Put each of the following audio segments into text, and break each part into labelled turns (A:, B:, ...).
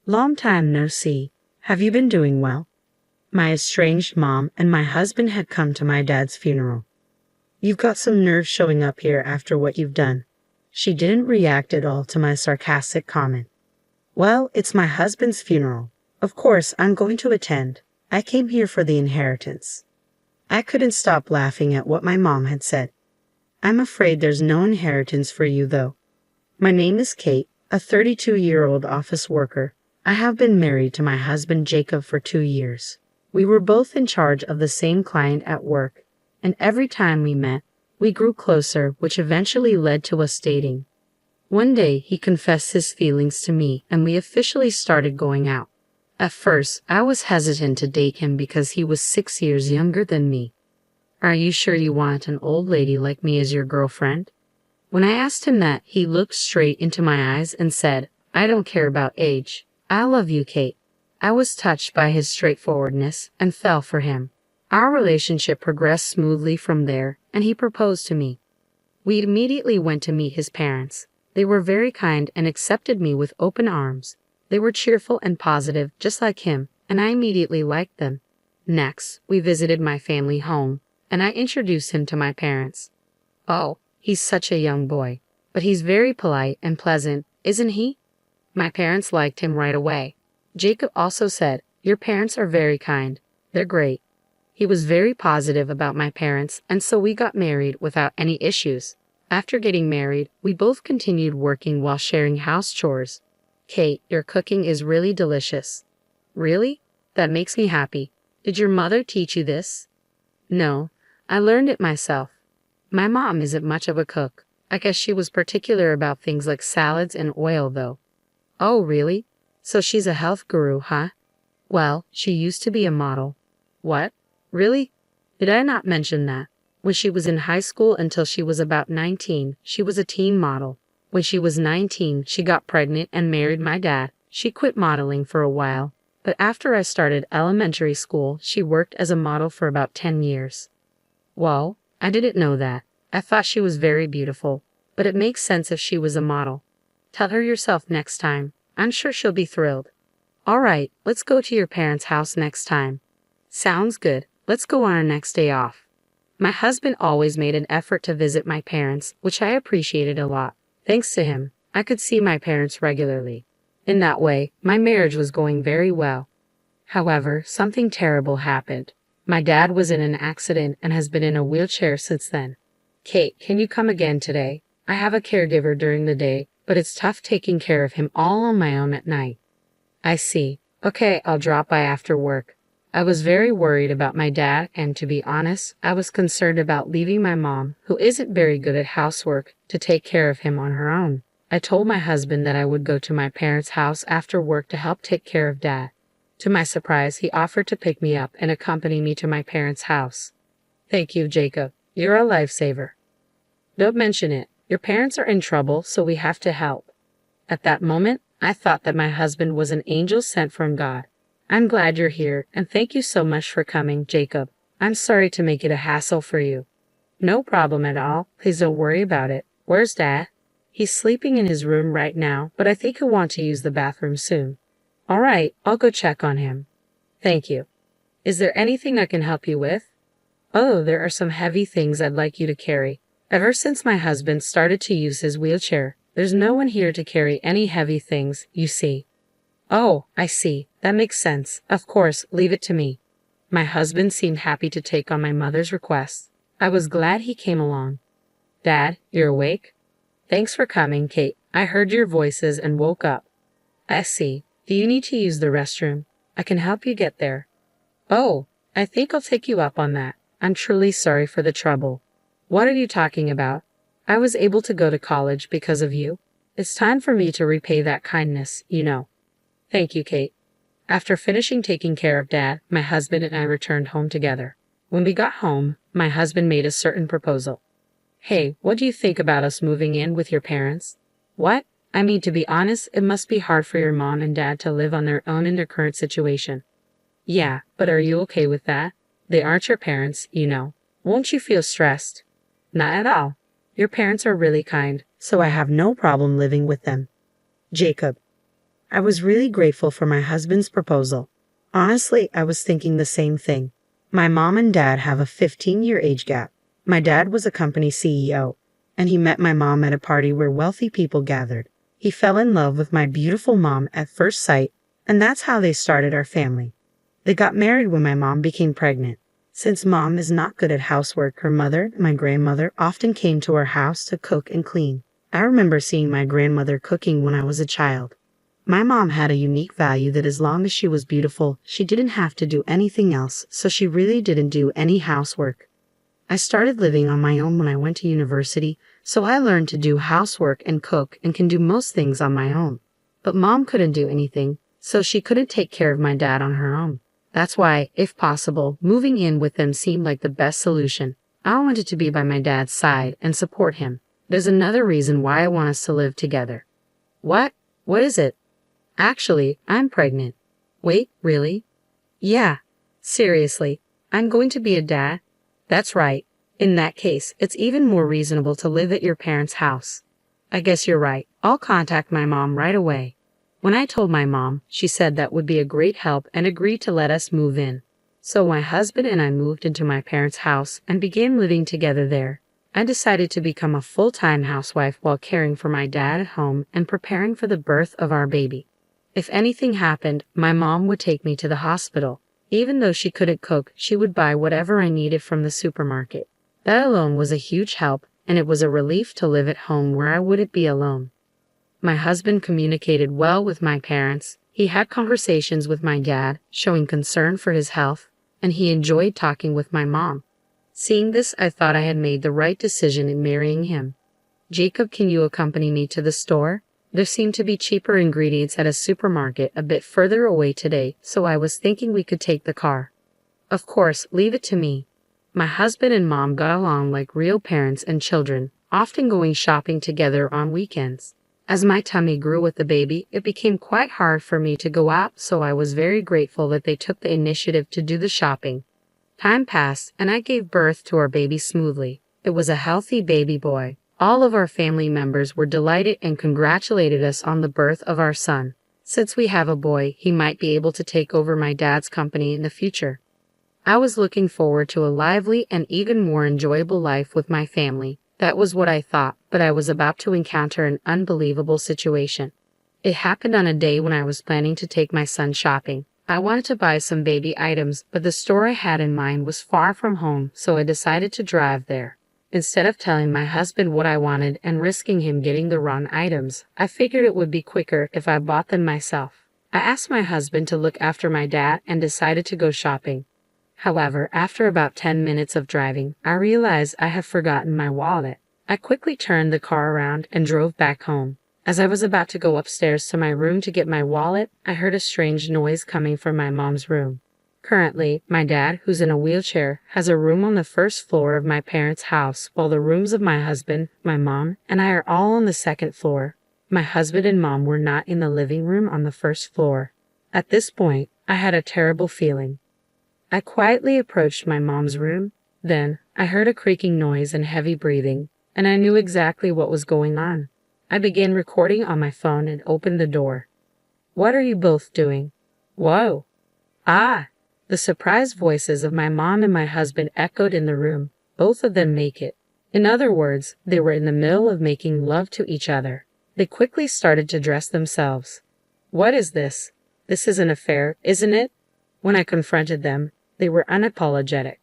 A: Long time no see. Have you been doing well? My estranged mom and my husband had come to my dad's funeral. You've got some nerve showing up here after what you've done. She didn't react at all to my sarcastic comment. Well, it's my husband's funeral. Of course, I'm going to attend. I came here for the inheritance. I couldn't stop laughing at what my mom had said. I'm afraid there's no inheritance for you, though. My name is Kate, a 32-year-old office worker. I have been married to my husband Jacob for 2 years. We were both in charge of the same client at work, and every time we met, we grew closer, which eventually led to us dating. One day, he confessed his feelings to me, and we officially started going out. At first, I was hesitant to date him because he was 6 years younger than me. Are you sure you want an old lady like me as your girlfriend? When I asked him that, he looked straight into my eyes and said, I don't care about age. I love you, Kate. I was touched by his straightforwardness and fell for him. Our relationship progressed smoothly from there, and he proposed to me. We immediately went to meet his parents. They were very kind and accepted me with open arms. They were cheerful and positive, just like him, and I immediately liked them. Next, we visited my family home, and I introduced him to my parents. Oh, he's such a young boy, but he's very polite and pleasant, isn't he? My parents liked him right away. Jacob also said, your parents are very kind. They're great. He was very positive about my parents, and so we got married without any issues. After getting married, we both continued working while sharing house chores. Kate, your cooking is really delicious. Really? That makes me happy. Did your mother teach you this? No, I learned it myself. My mom isn't much of a cook. I guess she was particular about things like salads and oil, though. Oh, really? So she's a health guru, huh? Well, she used to be a model. What? Really? Did I not mention that? When she was in high school until she was about 19, she was a teen model. When she was 19, she got pregnant and married my dad. She quit modeling for a while, but after I started elementary school, she worked as a model for about 10 years. Well, I didn't know that. I thought she was very beautiful, but it makes sense if she was a model. Tell her yourself next time. I'm sure she'll be thrilled. All right, let's go to your parents' house next time. Sounds good. Let's go on our next day off. My husband always made an effort to visit my parents, which I appreciated a lot. Thanks to him, I could see my parents regularly. In that way, my marriage was going very well. However, something terrible happened. My dad was in an accident and has been in a wheelchair since then. Kate, can you come again today? I have a caregiver during the day, but it's tough taking care of him all on my own at night. I see. Okay, I'll drop by after work. I was very worried about my dad, and to be honest, I was concerned about leaving my mom, who isn't very good at housework, to take care of him on her own. I told my husband that I would go to my parents' house after work to help take care of Dad. To my surprise, he offered to pick me up and accompany me to my parents' house. Thank you, Jacob. You're a lifesaver. Don't mention it. Your parents are in trouble, so we have to help. At that moment, I thought that my husband was an angel sent from God. I'm glad you're here, and thank you so much for coming, Jacob. I'm sorry to make it a hassle for you. No problem at all. Please don't worry about it. Where's Dad? He's sleeping in his room right now, but I think he'll want to use the bathroom soon. All right, I'll go check on him. Thank you. Is there anything I can help you with? Oh, there are some heavy things I'd like you to carry. Ever since my husband started to use his wheelchair, there's no one here to carry any heavy things, you see. Oh, I see. That makes sense. Of course, leave it to me. My husband seemed happy to take on my mother's request. I was glad he came along. Dad, you're awake? Thanks for coming, Kate. I heard your voices and woke up. I see. Do you need to use the restroom? I can help you get there. Oh, I think I'll take you up on that. I'm truly sorry for the trouble. What are you talking about? I was able to go to college because of you. It's time for me to repay that kindness, you know. Thank you, Kate. After finishing taking care of Dad, my husband and I returned home together. When we got home, my husband made a certain proposal. Hey, what do you think about us moving in with your parents? What? I mean, to be honest, it must be hard for your mom and dad to live on their own in their current situation. Yeah, but are you okay with that? They aren't your parents, you know. Won't you feel stressed? Not at all. Your parents are really kind, so I have no problem living with them. Jacob. I was really grateful for my husband's proposal. Honestly, I was thinking the same thing. My mom and dad have a 15-year age gap. My dad was a company CEO, and he met my mom at a party where wealthy people gathered. He fell in love with my beautiful mom at first sight, and that's how they started our family. They got married when my mom became pregnant. Since mom is not good at housework, her mother, my grandmother, often came to our house to cook and clean. I remember seeing my grandmother cooking when I was a child. My mom had a unique value that as long as she was beautiful, she didn't have to do anything else, so she really didn't do any housework. I started living on my own when I went to university, so I learned to do housework and cook and can do most things on my own. But mom couldn't do anything, so she couldn't take care of my dad on her own. That's why, if possible, moving in with them seemed like the best solution. I wanted to be by my dad's side and support him. There's another reason why I want us to live together. What? What is it? Actually, I'm pregnant. Wait, really? Yeah. Seriously, I'm going to be a dad? That's right. In that case, it's even more reasonable to live at your parents' house. I guess you're right. I'll contact my mom right away. When I told my mom, she said that would be a great help and agreed to let us move in. So my husband and I moved into my parents' house and began living together there. I decided to become a full-time housewife while caring for my dad at home and preparing for the birth of our baby. If anything happened, my mom would take me to the hospital. Even though she couldn't cook, she would buy whatever I needed from the supermarket. That alone was a huge help, and it was a relief to live at home where I wouldn't be alone. My husband communicated well with my parents. He had conversations with my dad, showing concern for his health, and he enjoyed talking with my mom. Seeing this, I thought I had made the right decision in marrying him. Jacob, can you accompany me to the store? There seemed to be cheaper ingredients at a supermarket a bit further away today, so I was thinking we could take the car. Of course, leave it to me. My husband and mom got along like real parents and children, often going shopping together on weekends. As my tummy grew with the baby, it became quite hard for me to go out, so I was very grateful that they took the initiative to do the shopping. Time passed, and I gave birth to our baby smoothly. It was a healthy baby boy. All of our family members were delighted and congratulated us on the birth of our son. Since we have a boy, he might be able to take over my dad's company in the future. I was looking forward to a lively and even more enjoyable life with my family. That was what I thought, but I was about to encounter an unbelievable situation. It happened on a day when I was planning to take my son shopping. I wanted to buy some baby items, but the store I had in mind was far from home, so I decided to drive there. Instead of telling my husband what I wanted and risking him getting the wrong items, I figured it would be quicker if I bought them myself. I asked my husband to look after my dad and decided to go shopping. However, after about 10 minutes of driving, I realized I had forgotten my wallet. I quickly turned the car around and drove back home. As I was about to go upstairs to my room to get my wallet, I heard a strange noise coming from my mom's room. Currently, my dad, who's in a wheelchair, has a room on the first floor of my parents' house, while the rooms of my husband, my mom, and I are all on the second floor. My husband and mom were not in the living room on the first floor. At this point, I had a terrible feeling. I quietly approached my mom's room. Then, I heard a creaking noise and heavy breathing, and I knew exactly what was going on. I began recording on my phone and opened the door. "What are you both doing?" "Whoa." "Ah." The surprised voices of my mom and my husband echoed in the room, both of them naked. In other words, they were in the middle of making love to each other. They quickly started to dress themselves. "What is this? This is an affair, isn't it?" When I confronted them, they were unapologetic.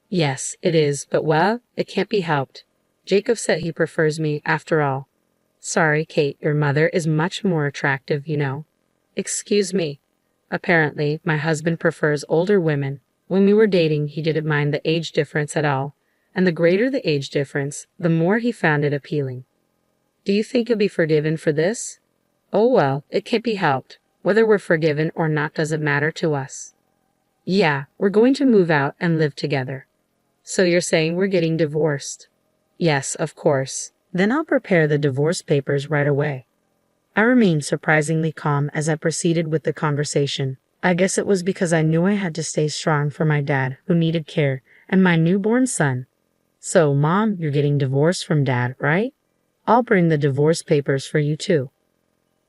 A: "Yes, it is, but well, it can't be helped. Jacob said he prefers me after all." "Sorry, Kate, your mother is much more attractive, you know." "Excuse me." Apparently, my husband prefers older women. When we were dating, he didn't mind the age difference at all, and the greater the age difference, the more he found it appealing. "Do you think you'll be forgiven for this?" "Oh well, it can't be helped. Whether we're forgiven or not doesn't matter to us." "Yeah, we're going to move out and live together." "So you're saying we're getting divorced?" "Yes, of course." "Then I'll prepare the divorce papers right away." I remained surprisingly calm as I proceeded with the conversation. I guess it was because I knew I had to stay strong for my dad, who needed care, and my newborn son. "So, Mom, you're getting divorced from Dad, right? I'll bring the divorce papers for you too."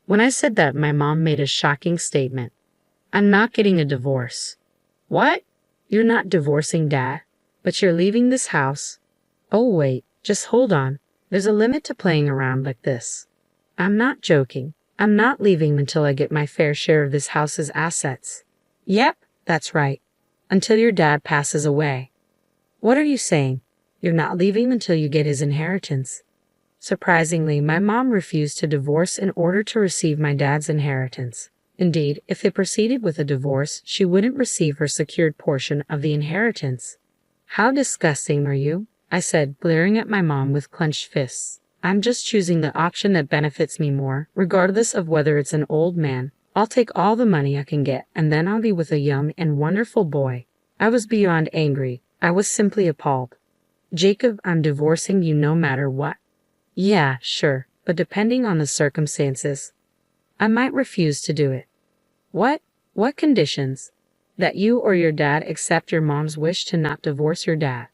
A: When I said that, my mom made a shocking statement. I'm not getting a divorce. What? You're not divorcing Dad, but you're leaving this house. Oh wait, just hold on. There's a limit to playing around like this. I'm not joking. I'm not leaving until I get my fair share of this house's assets. Yep, that's right. Until your dad passes away. What are you saying? You're not leaving until you get his inheritance. Surprisingly, my mom refused to divorce in order to receive my dad's inheritance. Indeed, if they proceeded with a divorce, she wouldn't receive her secured portion of the inheritance. How disgusting are you? I said, glaring at my mom with clenched fists. I'm just choosing the option that benefits me more, regardless of whether it's an old man. I'll take all the money I can get, and then I'll be with a young and wonderful boy. I was beyond angry. I was simply appalled. Jacob, I'm divorcing you no matter what. Yeah, sure, but depending on the circumstances, I might refuse to do it. What? What conditions? That you or your dad accept your mom's wish to not divorce your dad.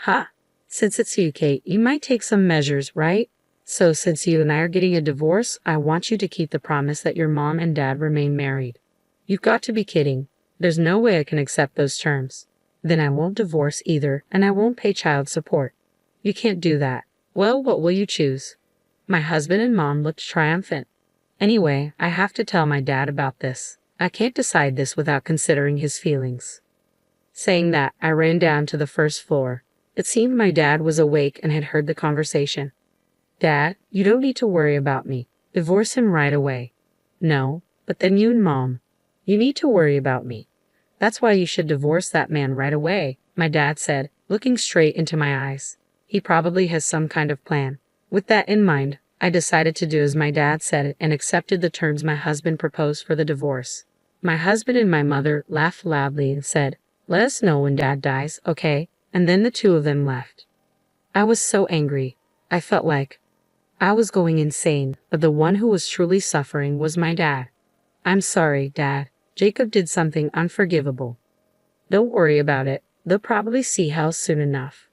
A: Ha! Since it's you, Kate, you might take some measures, right? So since you and I are getting a divorce, I want you to keep the promise that your mom and dad remain married. You've got to be kidding. There's no way I can accept those terms. Then I won't divorce either, and I won't pay child support. You can't do that. Well, what will you choose? My husband and mom looked triumphant. Anyway, I have to tell my dad about this. I can't decide this without considering his feelings. Saying that, I ran down to the first floor. It seemed my dad was awake and had heard the conversation. Dad, you don't need to worry about me. Divorce him right away. No, but then you and Mom. You need to worry about me. That's why you should divorce that man right away, my dad said, looking straight into my eyes. He probably has some kind of plan. With that in mind, I decided to do as my dad said and accepted the terms my husband proposed for the divorce. My husband and my mother laughed loudly and said, "Let us know when Dad dies, okay?" And then the two of them left. I was so angry. I felt like I was going insane, but the one who was truly suffering was my dad. I'm sorry, Dad. Jacob did something unforgivable. Don't worry about it. They'll probably see hell soon enough.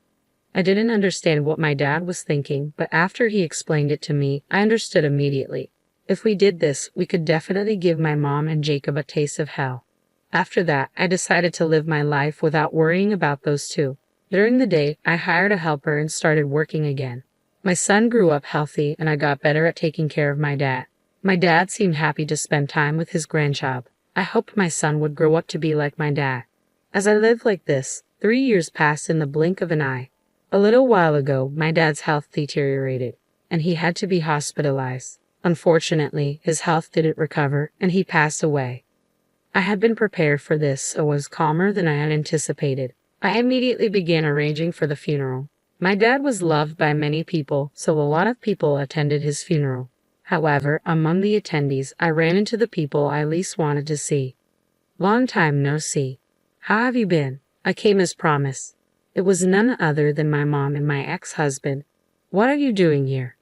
A: I didn't understand what my dad was thinking, but after he explained it to me, I understood immediately. If we did this, we could definitely give my mom and Jacob a taste of hell. After that, I decided to live my life without worrying about those two. During the day, I hired a helper and started working again. My son grew up healthy and I got better at taking care of my dad. My dad seemed happy to spend time with his grandchild. I hoped my son would grow up to be like my dad. As I lived like this, 3 years passed in the blink of an eye. A little while ago, my dad's health deteriorated, and he had to be hospitalized. Unfortunately, his health didn't recover, and he passed away. I had been prepared for this, so was calmer than I had anticipated. I immediately began arranging for the funeral. My dad was loved by many people, so a lot of people attended his funeral. However, among the attendees, I ran into the people I least wanted to see. Long time no see. How have you been? I came as promised. It was none other than my mom and my ex-husband. What are you doing here?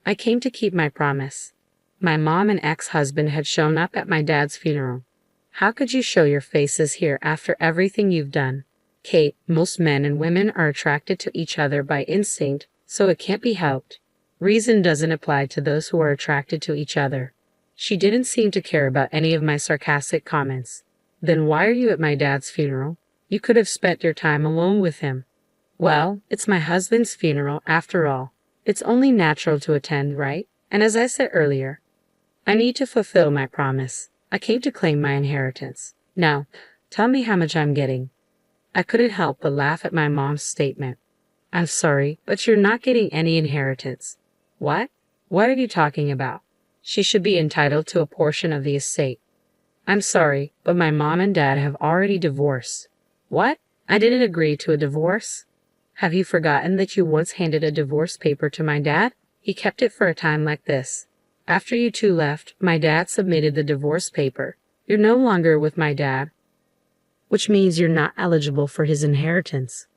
A: I came to keep my promise. My mom and ex-husband had shown up at my dad's funeral. How could you show your faces here after everything you've done? Kate, most men and women are attracted to each other by instinct, so it can't be helped. Reason doesn't apply to those who are attracted to each other. She didn't seem to care about any of my sarcastic comments. Then why are you at my dad's funeral? You could have spent your time alone with him. Well, it's my husband's funeral after all. It's only natural to attend, right? And as I said earlier, I need to fulfill my promise. I came to claim my inheritance. Now, tell me how much I'm getting. I couldn't help but laugh at my mom's statement. I'm sorry, but you're not getting any inheritance. What? What are you talking about? She should be entitled to a portion of the estate. I'm sorry, but my mom and dad have already divorced. What? I didn't agree to a divorce? Have you forgotten that you once handed a divorce paper to my dad? He kept it for a time like this. After you two left, my dad submitted the divorce paper. You're no longer with my dad, which means you're not eligible for his inheritance.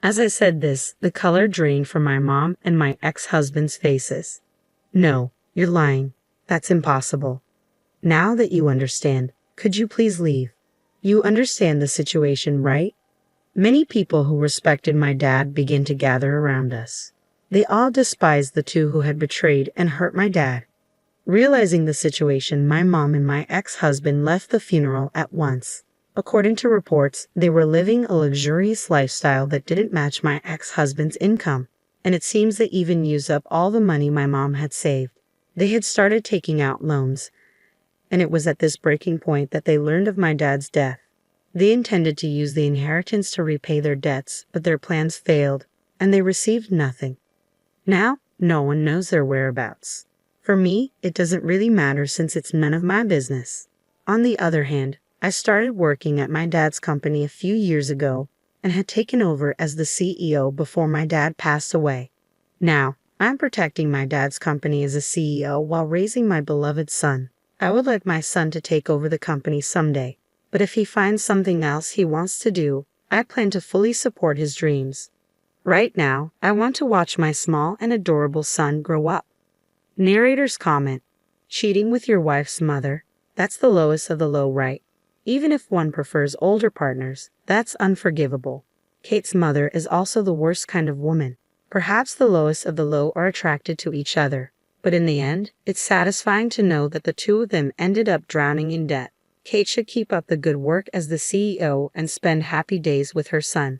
A: As I said this, the color drained from my mom and my ex-husband's faces. No, you're lying. That's impossible. Now that you understand, could you please leave? You understand the situation, right? Many people who respected my dad began to gather around us. They all despised the two who had betrayed and hurt my dad. Realizing the situation, my mom and my ex-husband left the funeral at once. According to reports, they were living a luxurious lifestyle that didn't match my ex-husband's income, and it seems they even used up all the money my mom had saved. They had started taking out loans, and it was at this breaking point that they learned of my dad's death. They intended to use the inheritance to repay their debts, but their plans failed, and they received nothing. Now, no one knows their whereabouts. For me, it doesn't really matter since it's none of my business. On the other hand, I started working at my dad's company a few years ago and had taken over as the CEO before my dad passed away. Now, I'm protecting my dad's company as a CEO while raising my beloved son. I would like my son to take over the company someday, but if he finds something else he wants to do, I plan to fully support his dreams. Right now, I want to watch my small and adorable son grow up. Narrator's comment: cheating with your wife's mother, that's the lowest of the low, right? Even if one prefers older partners, that's unforgivable. Kate's mother is also the worst kind of woman. Perhaps the lowest of the low are attracted to each other, but in the end, it's satisfying to know that the two of them ended up drowning in debt. Kate should keep up the good work as the CEO and spend happy days with her son.